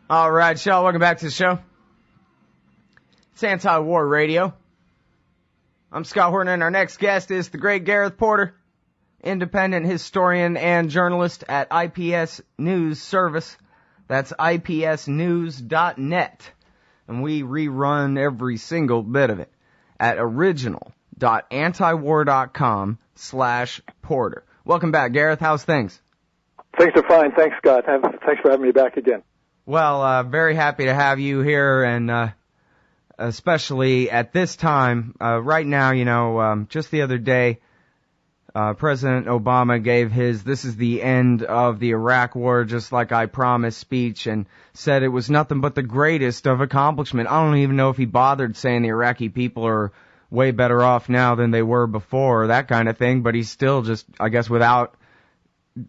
All right, y'all, welcome back to the show. It's Anti-War Radio. I'm Scott Horton, and our next guest is the great Gareth Porter, independent historian and journalist at IPS News Service. That's ipsnews.net. And we rerun every single bit of it at original.antiwar.com/Porter. Welcome back, Gareth. How's things? Things are fine. Thanks, Scott. Thanks for having me back again. Well, very happy to have you here, and especially at this time. Right now, just the other day, President Obama gave his "This is the end of the Iraq war, just like I promised" speech, and said it was nothing but the greatest of accomplishment. I don't even know if he bothered saying the Iraqi people are way better off now than they were before, that kind of thing, but he's still just, I guess, without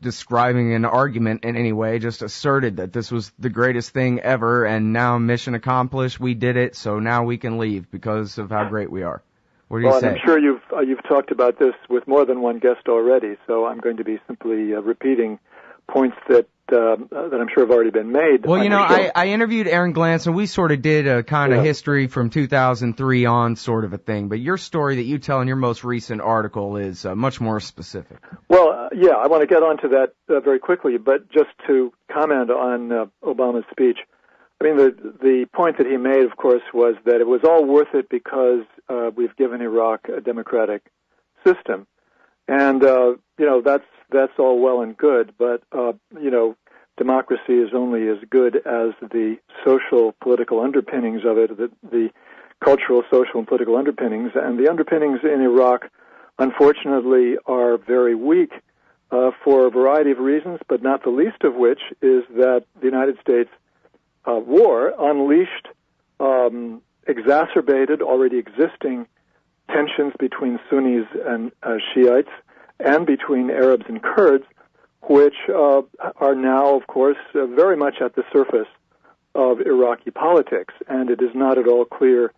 describing an argument in any way, just asserted that this was the greatest thing ever, and now mission accomplished, we did it, so now we can leave because of how great we are. What do you say? I'm sure you've talked about this with more than one guest already, so I'm going to be simply repeating points that I'm sure have already been made. Well, I interviewed Aaron Glantz, and we sort of did a kind of history from 2003 on sort of a thing, but your story that you tell in your most recent article is much more specific. Well, I want to get on to that very quickly, but just to comment on Obama's speech, I mean, the point that he made, of course, was that it was all worth it because we've given Iraq a democratic system. And, that's all well and good, but, democracy is only as good as the social, political underpinnings of it, the cultural, social, and political underpinnings. And the underpinnings in Iraq, unfortunately, are very weak for a variety of reasons, but not the least of which is that the United States war unleashed exacerbated already existing tensions between Sunnis and Shiites and between Arabs and Kurds, which are now, of course, very much at the surface of Iraqi politics. And it is not at all clear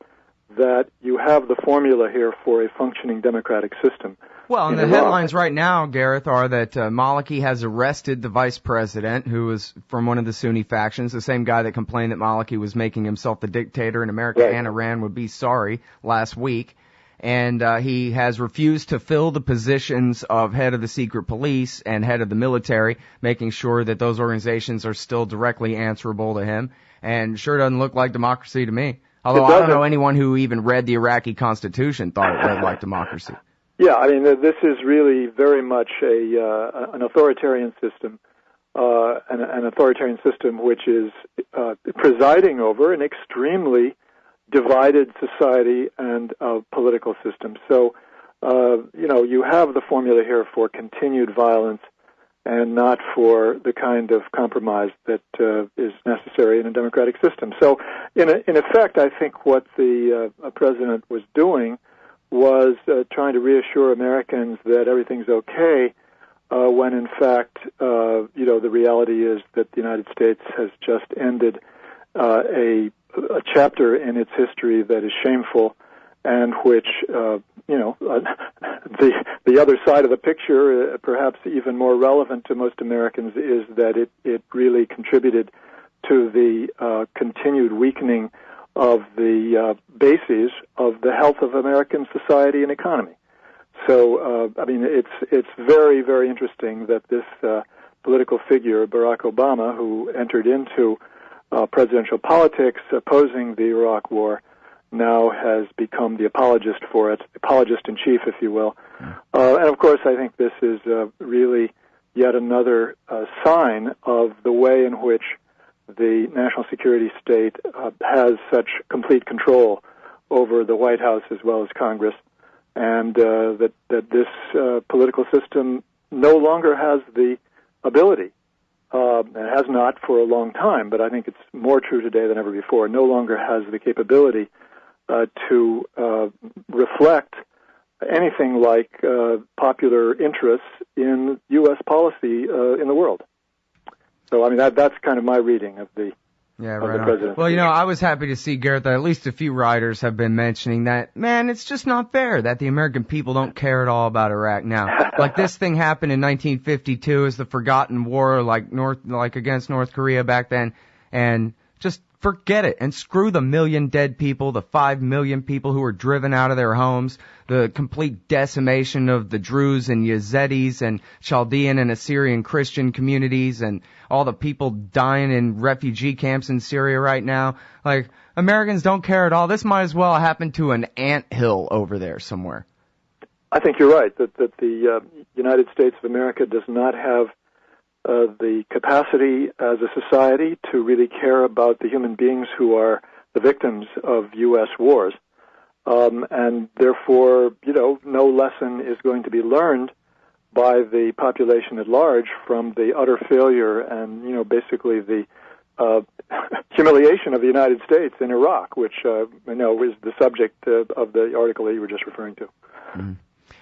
that you have the formula here for a functioning democratic system. Well, and the headlines right now, Gareth, are that Maliki has arrested the vice president, who was from one of the Sunni factions, the same guy that complained that Maliki was making himself the dictator and America and Iran would be sorry last week. And he has refused to fill the positions of head of the secret police and head of the military, making sure that those organizations are still directly answerable to him. And sure doesn't look like democracy to me. Although I don't know anyone who even read the Iraqi constitution thought it read like democracy. Yeah, I mean, this is really very much an authoritarian system, an authoritarian system which is presiding over an extremely divided society and political system. So, you have the formula here for continued violence and not for the kind of compromise that is necessary in a democratic system. So, in effect, I think what the president was doing was trying to reassure Americans that everything's okay, when in fact, the reality is that the United States has just ended a chapter in its history that is shameful, and which, the other side of the picture, perhaps even more relevant to most Americans, is that it really contributed to the continued weakening of the bases of the health of American society and economy. So, it's very, very interesting that this political figure, Barack Obama, who entered into presidential politics opposing the Iraq War, now has become the apologist for it, apologist in chief, if you will. And of course, I think this is really yet another sign of the way in which the national security state has such complete control over the White House as well as Congress, and that this political system no longer has the ability, and has not for a long time, but I think it's more true today than ever before, no longer has the capability to reflect anything like popular interests in U.S. policy in the world. So, that's kind of my reading of the president. Well, I was happy to see, Gareth, that at least a few writers have been mentioning that, man, it's just not fair that the American people don't care at all about Iraq now. Like, this thing happened in 1952 as the forgotten war, like against North Korea back then, and Just forget it and screw the 1 million dead people, the 5 million people who were driven out of their homes, the complete decimation of the Druze and Yazidis and Chaldean and Assyrian Christian communities and all the people dying in refugee camps in Syria right now. Like, Americans don't care at all. This might as well happen to an anthill over there somewhere. I think you're right, that the United States of America does not have the capacity as a society to really care about the human beings who are the victims of U.S. wars. And therefore, no lesson is going to be learned by the population at large from the utter failure and, basically the humiliation of the United States in Iraq, which, is the subject of the article that you were just referring to. Mm-hmm.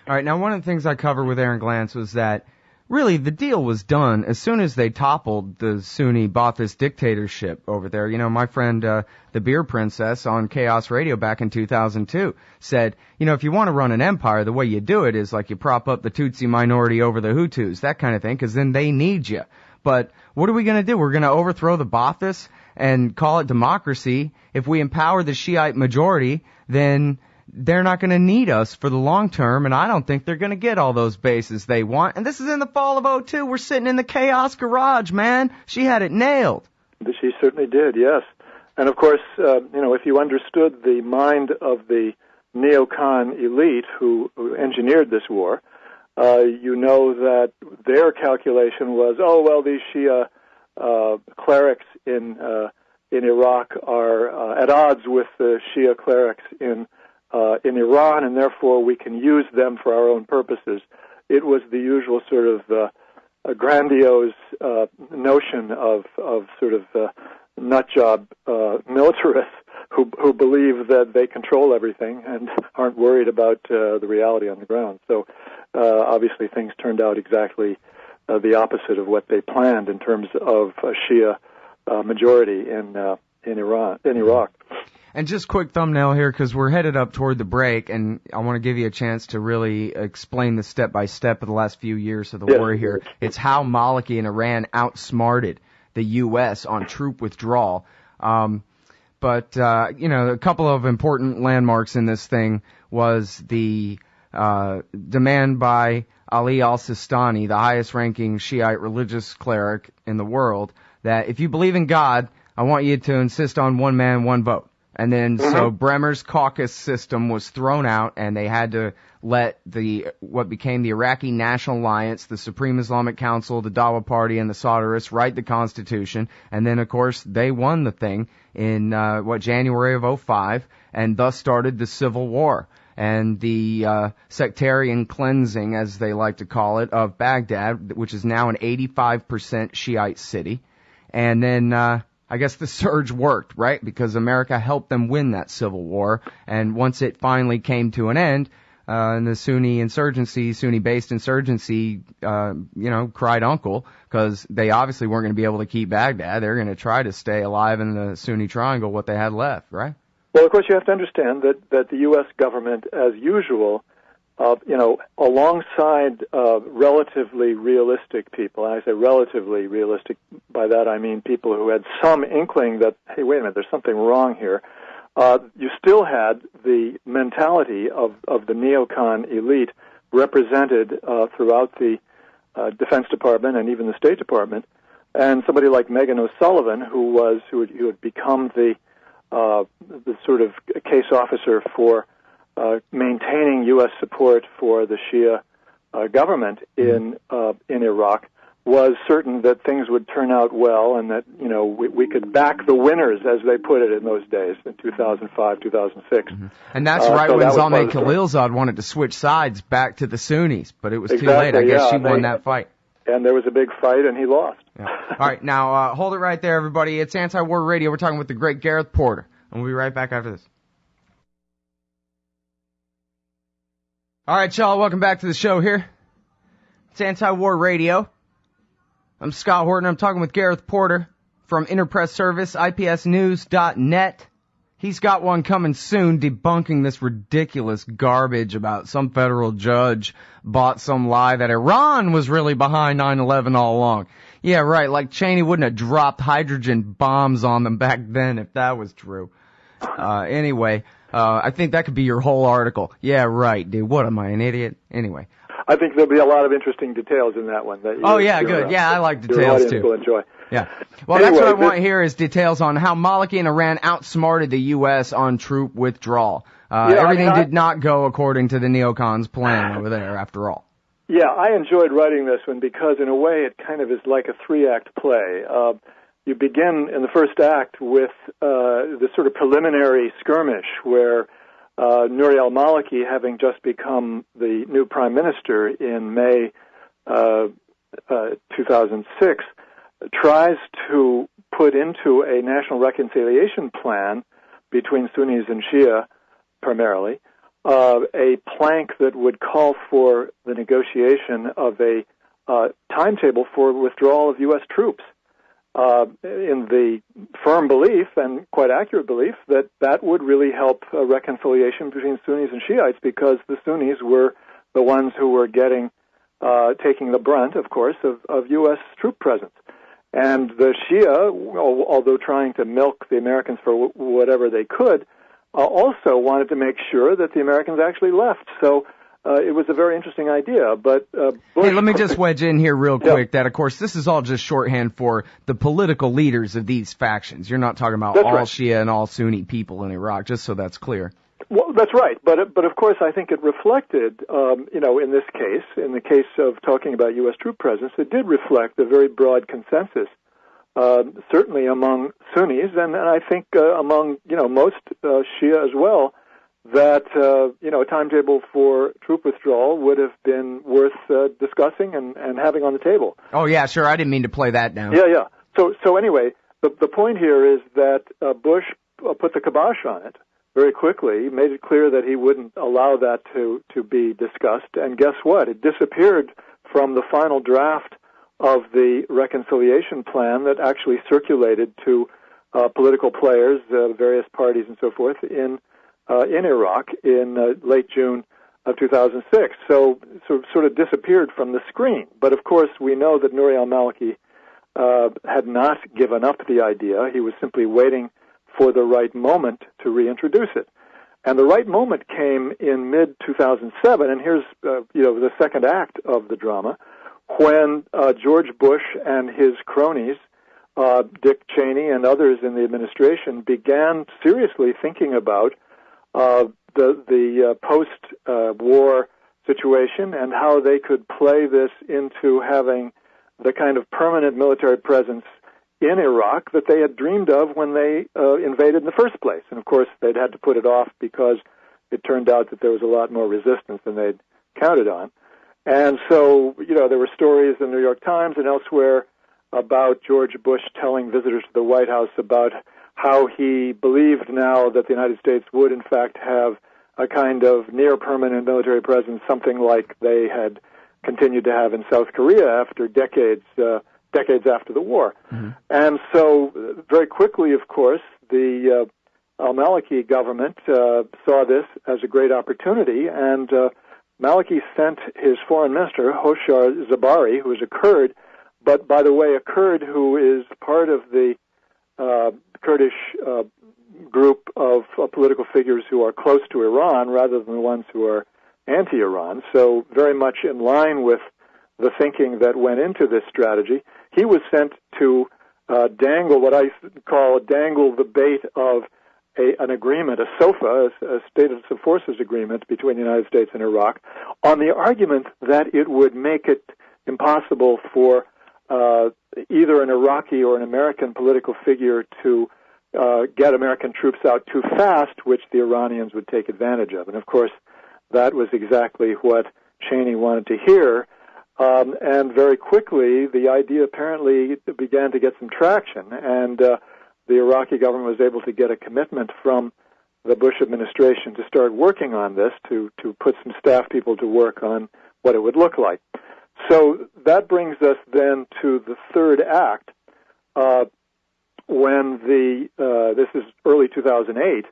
All right, now one of the things I covered with Aaron Glantz was that really, the deal was done as soon as they toppled the Sunni Ba'athist dictatorship over there. My friend, the Beer Princess on Chaos Radio back in 2002 said, if you want to run an empire, the way you do it is like you prop up the Tutsi minority over the Hutus, that kind of thing, because then they need you. But what are we going to do? We're going to overthrow the Ba'athists and call it democracy. If we empower the Shiite majority, then they're not going to need us for the long term, and I don't think they're going to get all those bases they want. And this is in the fall of 2002. We're sitting in the chaos garage, man. She had it nailed. She certainly did, yes. And, of course, if you understood the mind of the neocon elite who engineered this war, you know that their calculation was, these Shia clerics in Iraq are at odds with the Shia clerics in Iran, and therefore we can use them for our own purposes. It was the usual sort of a grandiose notion of sort of nutjob militarists who believe that they control everything and aren't worried about the reality on the ground. So obviously things turned out exactly the opposite of what they planned in terms of a Shia majority in Iraq. And just quick thumbnail here, because we're headed up toward the break, and I want to give you a chance to really explain the step-by-step of the last few years of the war here. It's how Maliki and Iran outsmarted the U.S. on troop withdrawal. But a couple of important landmarks in this thing was the demand by Ali al-Sistani, the highest-ranking Shiite religious cleric in the world, that if you believe in God, I want you to insist on one man, one vote. And then, so Bremer's caucus system was thrown out, and they had to let what became the Iraqi National Alliance, the Supreme Islamic Council, the Dawa Party, and the Sadrists write the Constitution. And then, of course, they won the thing in, January of 2005, and thus started the Civil War. And the sectarian cleansing, as they like to call it, of Baghdad, which is now an 85% Shiite city. And then, I guess the surge worked, right? Because America helped them win that civil war. And once it finally came to an end, and the Sunni-based insurgency, cried uncle, because they obviously weren't going to be able to keep Baghdad. They're going to try to stay alive in the Sunni triangle, what they had left, right? Well, of course, you have to understand that the U.S. government, as usual, alongside relatively realistic people, and I say relatively realistic, by that I mean people who had some inkling that, hey, wait a minute, there's something wrong here, you still had the mentality of the neocon elite represented throughout the Defense Department and even the State Department, and somebody like Megan O'Sullivan, who had become the sort of case officer for maintaining U.S. support for the Shia government in Iraq, was certain that things would turn out well and that, we could back the winners, as they put it in those days, in 2005, 2006. Mm-hmm. And that's right when Zalmay Khalilzad wanted to switch sides back to the Sunnis, but it was too late. I guess she won that fight. And there was a big fight, and he lost. Yeah. All right, now hold it right there, everybody. It's Anti-War Radio. We're talking with the great Gareth Porter, and we'll be right back after this. All right, y'all, welcome back to the show here. It's Anti-War Radio. I'm Scott Horton. I'm talking with Gareth Porter from Interpress Service, IPSnews.net. He's got one coming soon debunking this ridiculous garbage about some federal judge bought some lie that Iran was really behind 9/11 all along. Yeah, right. Like Cheney wouldn't have dropped hydrogen bombs on them back then if that was true. Anyway, I think that could be your whole article. Yeah, right, dude. What am I, an idiot? Anyway. I think there'll be a lot of interesting details in that one. That good. Yeah, I like details too. Will enjoy. Yeah. Well, anyway, that's what I want here is details on how Maliki and Iran outsmarted the U.S. on troop withdrawal. Everything did not go according to the neocons' plan over there, after all. Yeah, I enjoyed writing this one because, in a way, it kind of is like a three-act play. You begin in the first act with the sort of preliminary skirmish where Nouri al-Maliki, having just become the new prime minister in May 2006, tries to put into a national reconciliation plan between Sunnis and Shia, primarily, a plank that would call for the negotiation of a timetable for withdrawal of U.S. troops, in the firm belief, and quite accurate belief, that that would really help a reconciliation between Sunnis and Shiites, because the Sunnis were the ones who were taking the brunt, of course, of U.S. troop presence. And the Shia, although trying to milk the Americans for whatever they could, also wanted to make sure that the Americans actually left. So it was a very interesting idea. But Bush... Hey, let me just wedge in here real quick that, of course, this is all just shorthand for the political leaders of these factions. You're not talking about all Shia and all Sunni people in Iraq, just so that's clear. Well, that's right. But of course, I think it reflected, in this case, in the case of talking about U.S. troop presence, it did reflect a very broad consensus, certainly among Sunnis, and I think among, most Shia as well, that, a timetable for troop withdrawal would have been worth discussing and having on the table. Oh, yeah, sure. I didn't mean to play that down. Yeah. So anyway, the point here is that Bush put the kibosh on it very quickly, made it clear that he wouldn't allow that to be discussed, and guess what? It disappeared from the final draft of the reconciliation plan that actually circulated to political players, various parties and so forth, in Iraq in late June of 2006. So sort of disappeared from the screen. But of course, we know that Nouri al-Maliki had not given up the idea. He was simply waiting for the right moment to reintroduce it. And the right moment came in mid-2007, and here's the second act of the drama, when George Bush and his cronies, Dick Cheney and others in the administration, began seriously thinking about the post-war situation and how they could play this into having the kind of permanent military presence in Iraq that they had dreamed of when they invaded in the first place. And of course, they'd had to put it off because it turned out that there was a lot more resistance than they'd counted on. And so, there were stories in the New York Times and elsewhere about George Bush telling visitors to the White House about how he believed now that the United States would, in fact, have a kind of near-permanent military presence, something like they had continued to have in South Korea after decades after the war. Mm-hmm. And so, very quickly, of course, the al-Maliki government saw this as a great opportunity, and Maliki sent his foreign minister, Hoshar Zabari, who is a Kurd, but, by the way, a Kurd who is part of the Kurdish group of political figures who are close to Iran rather than the ones who are anti-Iran, so very much in line with the thinking that went into this strategy. He was sent to dangle the bait of an agreement, a SOFA, a Status of Forces agreement between the United States and Iraq, on the argument that it would make it impossible for either an Iraqi or an American political figure to get American troops out too fast, which the Iranians would take advantage of. And of course, that was exactly what Cheney wanted to hear. And very quickly, the idea apparently began to get some traction, and the Iraqi government was able to get a commitment from the Bush administration to start working on this, to put some staff people to work on what it would look like. So that brings us then to the third act, when this is early 2008,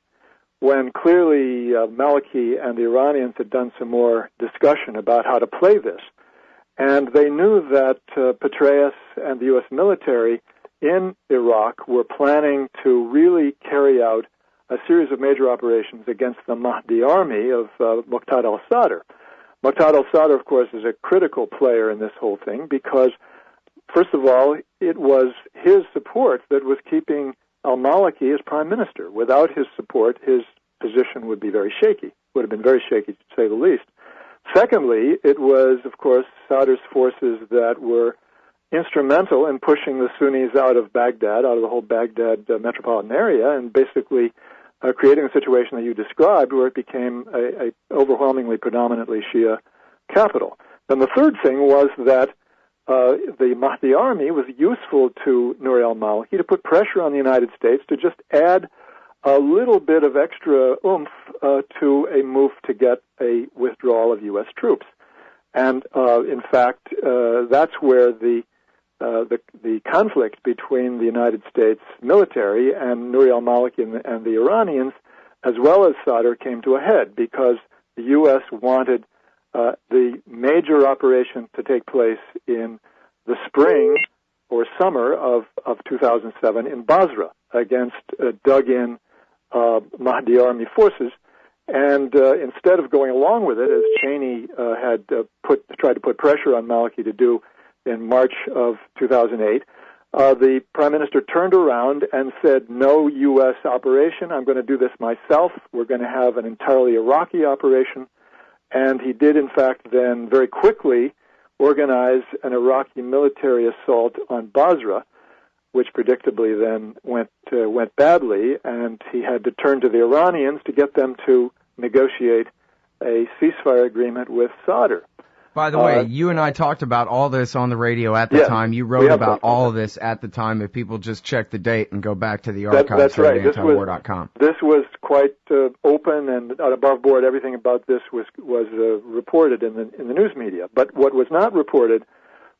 when clearly Maliki and the Iranians had done some more discussion about how to play this. And they knew that Petraeus and the U.S. military in Iraq were planning to really carry out a series of major operations against the Mahdi army of Moqtada al-Sadr. Moqtada al-Sadr, of course, is a critical player in this whole thing because, first of all, it was his support that was keeping al-Maliki as prime minister. Without his support, his position would be very shaky, would have been very shaky, to say the least. Secondly, it was, of course, Sadr's forces that were instrumental in pushing the Sunnis out of Baghdad, out of the whole Baghdad metropolitan area, and basically creating a situation that you described where it became a overwhelmingly, predominantly Shia capital. Then the third thing was that the Mahdi army was useful to Nouri al-Maliki to put pressure on the United States to just add a little bit of extra oomph to a move to get a withdrawal of U.S. troops. And in fact, that's where the conflict between the United States military and Nouri al-Maliki and the Iranians, as well as Sadr, came to a head because the U.S. wanted the major operation to take place in the spring or summer of 2007 in Basra against dug-in Mahdi army forces. And instead of going along with it, as Cheney had tried to put pressure on Maliki to do in March of 2008, the Prime Minister turned around and said, no U.S. operation, I'm going to do this myself. We're going to have an entirely Iraqi operation. And he did, in fact, then very quickly organize an Iraqi military assault on Basra, which predictably then went badly, and he had to turn to the Iranians to get them to negotiate a ceasefire agreement with Sadr. By the way, you and I talked about all this on the radio at the time. You wrote about all of this at the time. If people just check the date and go back to the archives at antiwar.com. This was quite open and above board. Everything about this was reported in the news media. But what was not reported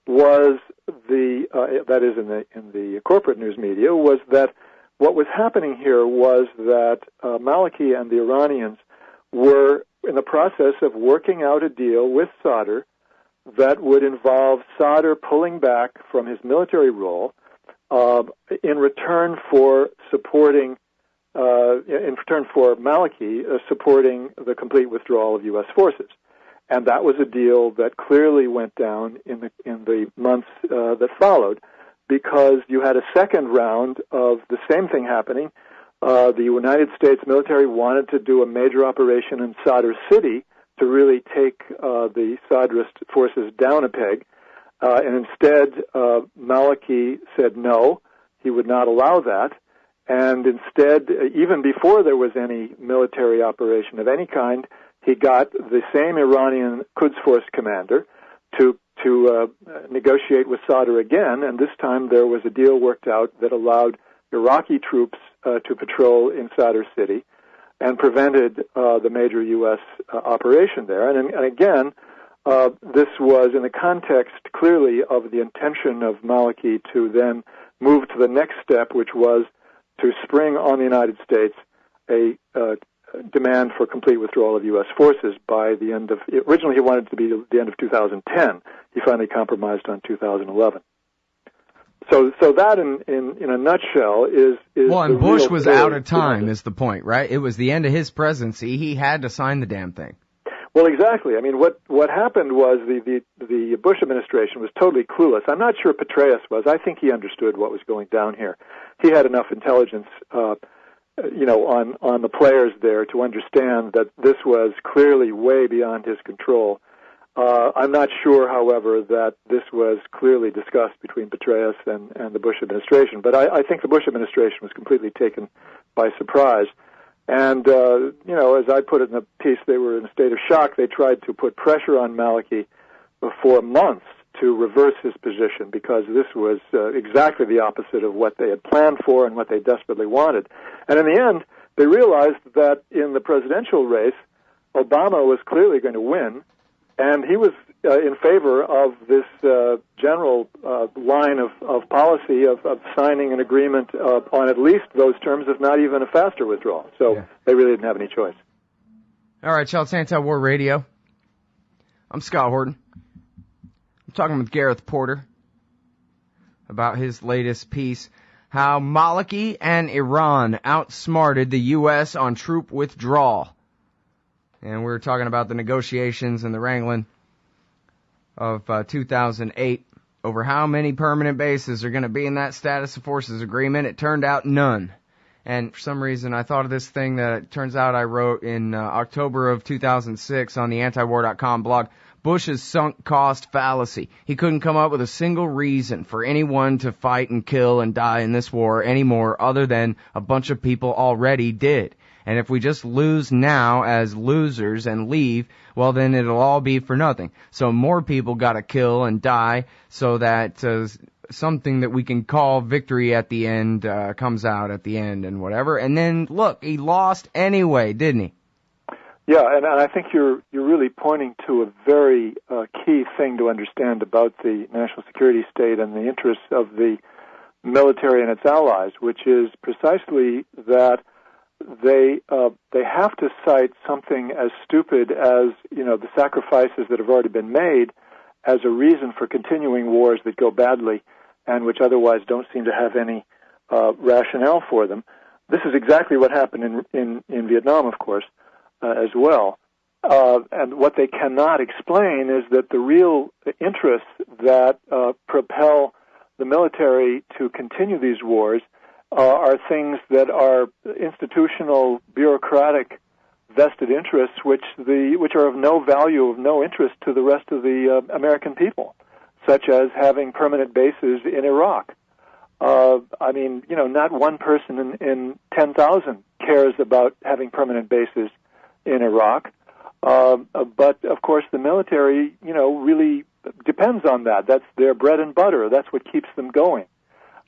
was that is in the corporate news media, was that what was happening here was that Maliki and the Iranians were in the process of working out a deal with Sadr that would involve Sadr pulling back from his military role in return for supporting, in return for Maliki supporting the complete withdrawal of U.S. forces. And that was a deal that clearly went down in the months that followed, because you had a second round of the same thing happening. The United States military wanted to do a major operation in Sadr City to really take the Sadrist forces down a peg, and instead Maliki said no, he would not allow that, and instead, even before there was any military operation of any kind, he got the same Iranian Quds Force commander to negotiate with Sadr again, and this time there was a deal worked out that allowed Iraqi troops to patrol in Sadr City and prevented the major U.S. operation there. And again, this was in the context clearly of the intention of Maliki to then move to the next step, which was to spring on the United States a demand for complete withdrawal of U.S. forces by the end of, originally he wanted it to be the end of 2010. He finally compromised on 2011. So that in a nutshell is well, and Bush was out of time is the point, right? It was the end of his presidency. He had to sign the damn thing. Well, exactly. I mean, what happened was the Bush administration was totally clueless. I'm not sure Petraeus was. I think he understood what was going down here. He had enough intelligence, on the players there to understand that this was clearly way beyond his control. I'm not sure, however, that this was clearly discussed between Petraeus and the Bush administration, but I think the Bush administration was completely taken by surprise. And, as I put it in the piece, they were in a state of shock. They tried to put pressure on Maliki for months to reverse his position, because this was exactly the opposite of what they had planned for and what they desperately wanted. And in the end, they realized that in the presidential race, Obama was clearly going to win, and he was in favor of this general line of policy of signing an agreement on at least those terms, if not even a faster withdrawal. So They really didn't have any choice. All right, y'all, it's Anti-War Radio. I'm Scott Horton. I'm talking with Gareth Porter about his latest piece, How Maliki and Iran Outsmarted the U.S. on Troop Withdrawal. And we're talking about the negotiations and the wrangling of 2008 over how many permanent bases are going to be in that status of forces agreement. It turned out none. And for some reason, I thought of this thing that it turns out I wrote in October of 2006 on the antiwar.com blog, Bush's sunk cost fallacy. He couldn't come up with a single reason for anyone to fight and kill and die in this war anymore other than a bunch of people already did. And if we just lose now as losers and leave, well, then it'll all be for nothing. So more people got to kill and die so that something that we can call victory at the end comes out at the end and whatever. And then, look, he lost anyway, didn't he? Yeah, and I think you're really pointing to a very key thing to understand about the national security state and the interests of the military and its allies, which is precisely that they have to cite something as stupid as, the sacrifices that have already been made as a reason for continuing wars that go badly and which otherwise don't seem to have any rationale for them. This is exactly what happened in Vietnam, of course, as well. And what they cannot explain is that the real interests that propel the military to continue these wars are things that are institutional, bureaucratic, vested interests, which are of no value, of no interest to the rest of the American people, such as having permanent bases in Iraq. Not one person in 10,000 cares about having permanent bases in Iraq. But of course, the military, really depends on that. That's their bread and butter. That's what keeps them going.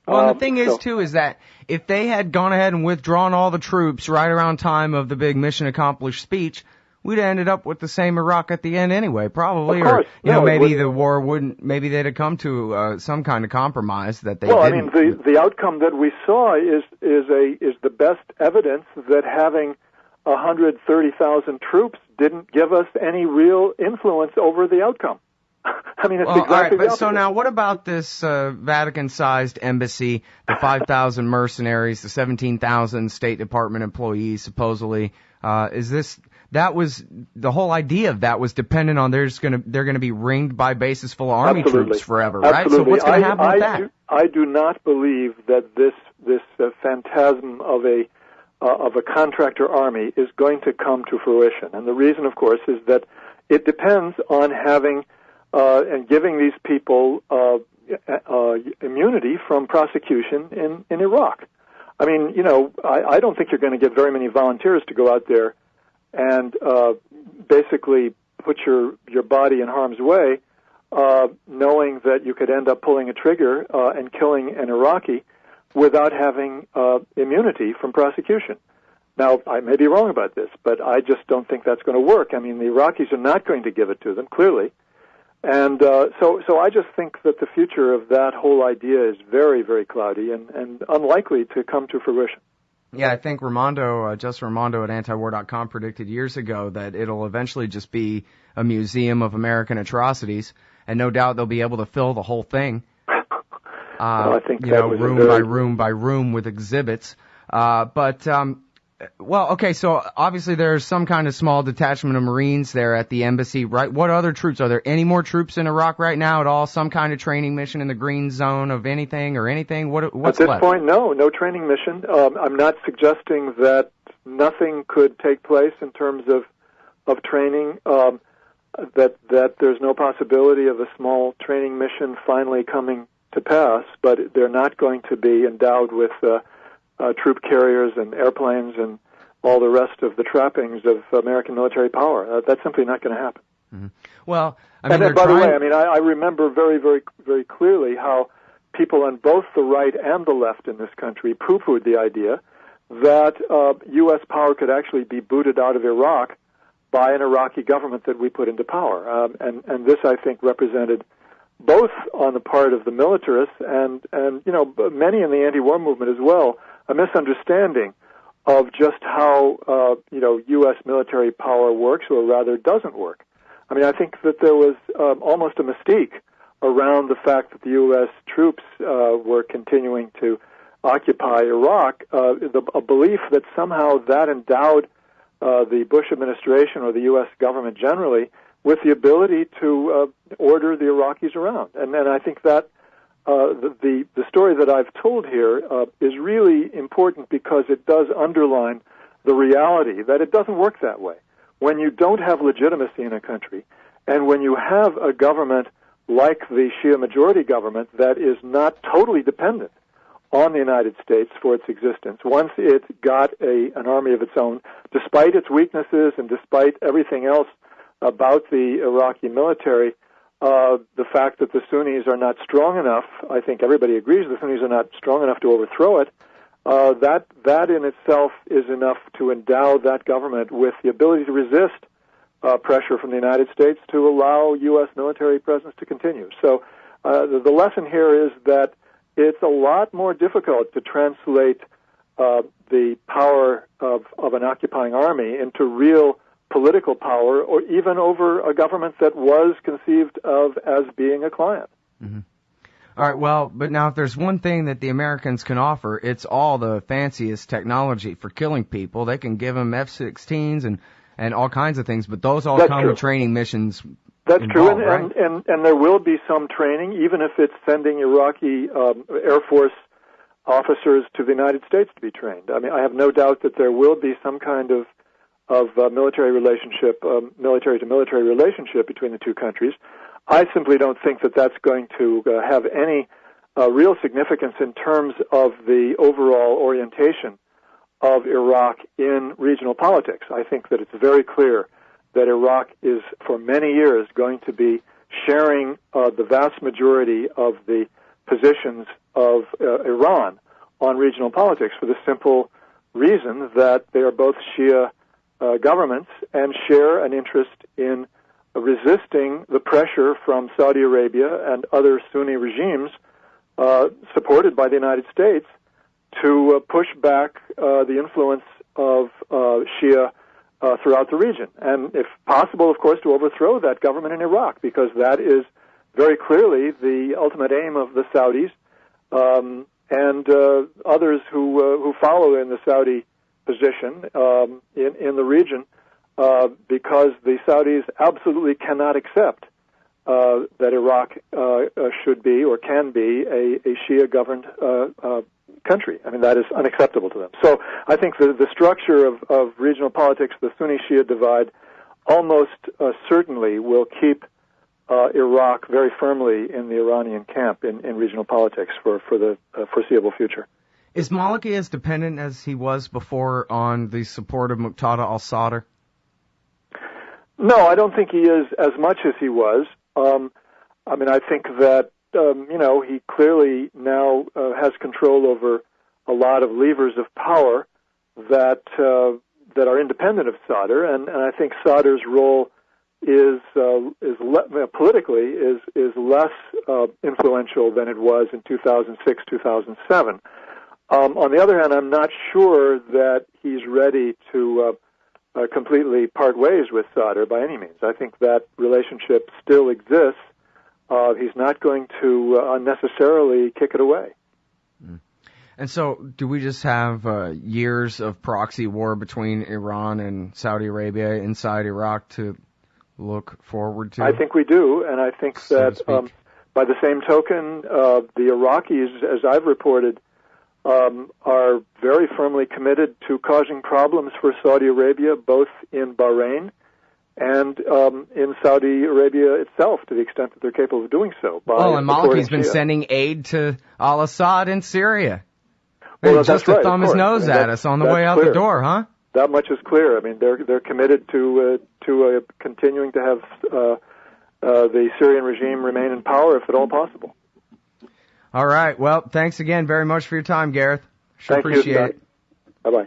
Well, the thing is, too, is that if they had gone ahead and withdrawn all the troops right around time of the big mission accomplished speech, we'd have ended up with the same Iraq at the end anyway, probably. Of course. Or, maybe the war wouldn't, maybe they'd have come to some kind of compromise that they didn't. Well, the outcome that we saw is the best evidence that having 130,000 troops didn't give us any real influence over the outcome. It's exactly the opposite. So now what about this Vatican-sized embassy, the 5,000 mercenaries, the 17,000 State Department employees, supposedly? That was the whole idea of that was dependent on they're going to be ringed by bases full of army troops forever, right? Absolutely. So what's going to happen with that? I do not believe that this phantasm of a contractor army is going to come to fruition. And the reason, of course, is that it depends on having and giving these people immunity from prosecution in Iraq. I don't think you're going to get very many volunteers to go out there and basically put your body in harm's way, knowing that you could end up pulling a trigger and killing an Iraqi without having immunity from prosecution. Now, I may be wrong about this, but I just don't think that's going to work. The Iraqis are not going to give it to them, clearly. And so I just think that the future of that whole idea is very, very cloudy and unlikely to come to fruition. Yeah, I think Justin Raimondo at antiwar.com predicted years ago that it'll eventually just be a museum of American atrocities, and no doubt they'll be able to fill the whole thing. I think room by room with exhibits. So obviously there's some kind of small detachment of Marines there at the embassy, right? What other troops? Are there any more troops in Iraq right now at all? Some kind of training mission in the green zone of anything? What's left? At this point, no training mission. I'm not suggesting that nothing could take place in terms of training, that there's no possibility of a small training mission finally coming to pass, but they're not going to be endowed with troop carriers and airplanes and all the rest of the trappings of American military power. That's simply not going to happen. Mm-hmm. Well, by the way, I remember very, very, very clearly how people on both the right and the left in this country poo-pooed the idea that U.S. power could actually be booted out of Iraq by an Iraqi government that we put into power. And this, I think, represented both on the part of the militarists and many in the anti-war movement as well, a misunderstanding of just how U.S. military power works, or rather doesn't work. I think that there was almost a mystique around the fact that the U.S. troops were continuing to occupy Iraq, a belief that somehow that endowed the Bush administration or the U.S. government generally with the ability to order the Iraqis around. And then I think that the story that I've told here is really important because it does underline the reality that it doesn't work that way. When you don't have legitimacy in a country, and when you have a government like the Shia majority government that is not totally dependent on the United States for its existence, once it got an army of its own, despite its weaknesses and despite everything else about the Iraqi military, the fact that the Sunnis are not strong enough, I think everybody agrees the Sunnis are not strong enough to overthrow it, that in itself is enough to endow that government with the ability to resist pressure from the United States to allow U.S. military presence to continue. So the lesson here is that it's a lot more difficult to translate the power of an occupying army into real political power, or even over a government that was conceived of as being a client. Mm-hmm. All right, well, but now if there's one thing that the Americans can offer, it's all the fanciest technology for killing people. They can give them F-16s and all kinds of things, but those all come with training missions. That's involved, true, right? and there will be some training, even if it's sending Iraqi Air Force officers to the United States to be trained. I mean, I have no doubt that there will be some kind of military relationship, military-to-military relationship between the two countries. I simply don't think that that's going to have any real significance in terms of the overall orientation of Iraq in regional politics. I think that it's very clear that Iraq is, for many years, going to be sharing the vast majority of the positions of Iran on regional politics for the simple reason that they are both Shia governments and share an interest in resisting the pressure from Saudi Arabia and other Sunni regimes supported by the United States to push back the influence of Shia throughout the region. And if possible, of course, to overthrow that government in Iraq, because that is very clearly the ultimate aim of the Saudis and others who follow in the Saudi position in the region, because the Saudis absolutely cannot accept that Iraq should be or can be a Shia-governed country. I mean, that is unacceptable to them. So I think the structure of regional politics, the Sunni-Shia divide, almost certainly will keep Iraq very firmly in the Iranian camp in regional politics for the foreseeable future. Is Maliki as dependent as he was before on the support of Moqtada al-Sadr? No, I don't think he is as much as he was. I mean, I think that, he clearly now has control over a lot of levers of power that are independent of Sadr, and I think Sadr's role is politically less influential than it was in 2006, 2007. On the other hand, I'm not sure that he's ready to completely part ways with Sadr by any means. I think that relationship still exists. He's not going to unnecessarily kick it away. And so, do we just have years of proxy war between Iran and Saudi Arabia inside Iraq to look forward to? I think we do, and I think that by the same token, the Iraqis, as I've reported, are very firmly committed to causing problems for Saudi Arabia, both in Bahrain and in Saudi Arabia itself, to the extent that they're capable of doing so. And Maliki's been sending aid to al-Assad in Syria. Well, just to thumb his nose at us on the way out the door, huh? That much is clear. I mean, they're committed to continuing to have the Syrian regime remain in power, if at all possible. All right. Well, thanks again very much for your time, Gareth. Thank appreciate you, it. Bye-bye.